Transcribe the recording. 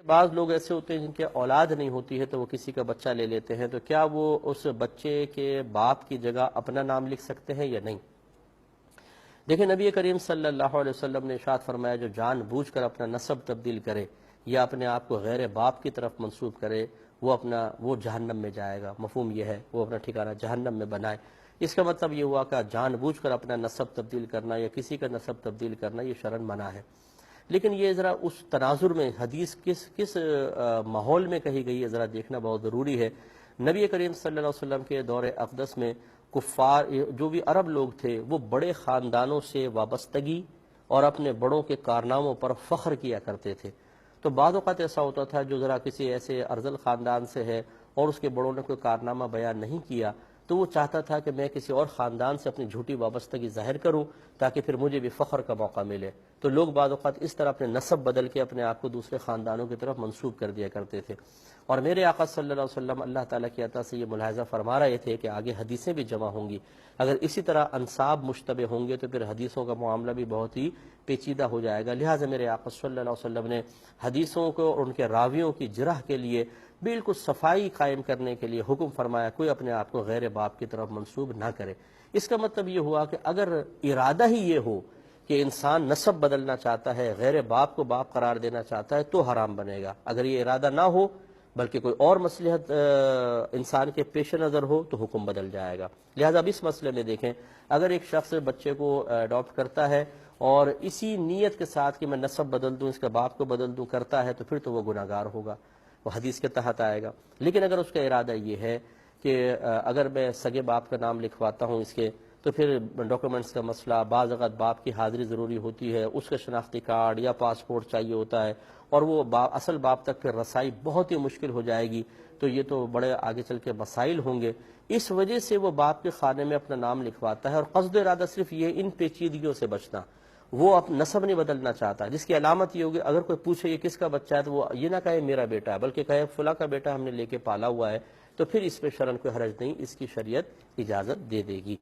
بعض لوگ ایسے ہوتے ہیں جن کے اولاد نہیں ہوتی ہے تو وہ کسی کا بچہ لے لیتے ہیں، تو کیا وہ اس بچے کے باپ کی جگہ اپنا نام لکھ سکتے ہیں یا نہیں؟ دیکھیں، نبی کریم صلی اللہ علیہ وسلم نے ارشاد فرمایا جو جان بوجھ کر اپنا نسب تبدیل کرے یا اپنے آپ کو غیر باپ کی طرف منسوب کرے وہ جہنم میں جائے گا۔ مفہوم یہ ہے وہ اپنا ٹھکانہ جہنم میں بنائے۔ اس کا مطلب یہ ہوا کہ جان بوجھ کر اپنا نسب تبدیل کرنا یا کسی کا نسب تبدیل کرنا یہ شرعاً منع ہے۔ لیکن یہ ذرا اس تناظر میں حدیث کس ماحول میں کہی گئی ہے ذرا دیکھنا بہت ضروری ہے۔ نبی کریم صلی اللہ علیہ وسلم کے دور اقدس میں کفار جو بھی عرب لوگ تھے وہ بڑے خاندانوں سے وابستگی اور اپنے بڑوں کے کارناموں پر فخر کیا کرتے تھے۔ تو بعض اوقات ایسا ہوتا تھا جو ذرا کسی ایسے ارذل خاندان سے ہے اور اس کے بڑوں نے کوئی کارنامہ بیان نہیں کیا تو وہ چاہتا تھا کہ میں کسی اور خاندان سے اپنی جھوٹی وابستگی ظاہر کروں تاکہ پھر مجھے بھی فخر کا موقع ملے۔ تو لوگ بعض اوقات اس طرح اپنے نسب بدل کے اپنے آپ کو دوسرے خاندانوں کی طرف منسوب کر دیا کرتے تھے۔ اور میرے آقا صلی اللہ علیہ وسلم اللہ تعالیٰ کی عطا سے یہ ملاحظہ فرما رہے تھے کہ آگے حدیثیں بھی جمع ہوں گی، اگر اسی طرح انساب مشتبہ ہوں گے تو پھر حدیثوں کا معاملہ بھی بہت ہی پیچیدہ ہو جائے گا۔ لہٰذا میرے آقا صلی اللہ علیہ وسلم نے حدیثوں کو اور ان کے راویوں کی جرح کے لیے بالکل صفائی قائم کرنے کے لیے حکم فرمایا کوئی اپنے آپ کو غیر باپ کی طرف منسوب نہ کرے۔ اس کا مطلب یہ ہوا کہ اگر ارادہ ہی یہ ہو کہ انسان نسب بدلنا چاہتا ہے، غیر باپ کو باپ قرار دینا چاہتا ہے تو حرام بنے گا۔ اگر یہ ارادہ نہ ہو بلکہ کوئی اور مصلحت انسان کے پیش نظر ہو تو حکم بدل جائے گا۔ لہذا اب اس مسئلے میں دیکھیں، اگر ایک شخص بچے کو اڈاپٹ کرتا ہے اور اسی نیت کے ساتھ کہ میں نسب بدل دوں، اس کے باپ کو بدل دوں کرتا ہے تو پھر تو وہ گناہ گار ہوگا، وہ حدیث کے تحت آئے گا۔ لیکن اگر اس کا ارادہ یہ ہے کہ اگر میں سگے باپ کا نام لکھواتا ہوں اس کے تو پھر ڈاکومنٹس کا مسئلہ، بعض اوقات باپ کی حاضری ضروری ہوتی ہے، اس کا شناختی کارڈ یا پاسپورٹ چاہیے ہوتا ہے اور وہ اصل باپ تک پھر رسائی بہت ہی مشکل ہو جائے گی، تو یہ تو بڑے آگے چل کے مسائل ہوں گے۔ اس وجہ سے وہ باپ کے خانے میں اپنا نام لکھواتا ہے اور قصد ارادہ صرف یہ ان پیچیدگیوں سے بچنا، وہ نسب نہیں بدلنا چاہتا، جس کی علامت یہ ہوگی اگر کوئی پوچھے یہ کس کا بچہ ہے تو وہ یہ نہ کہے میرا بیٹا ہے بلکہ کہے فلاں کا بیٹا ہم نے لے کے پالا ہوا ہے، تو پھر اس پہ شرعاً کوئی حرج نہیں، اس کی شریعت اجازت دے دے گی۔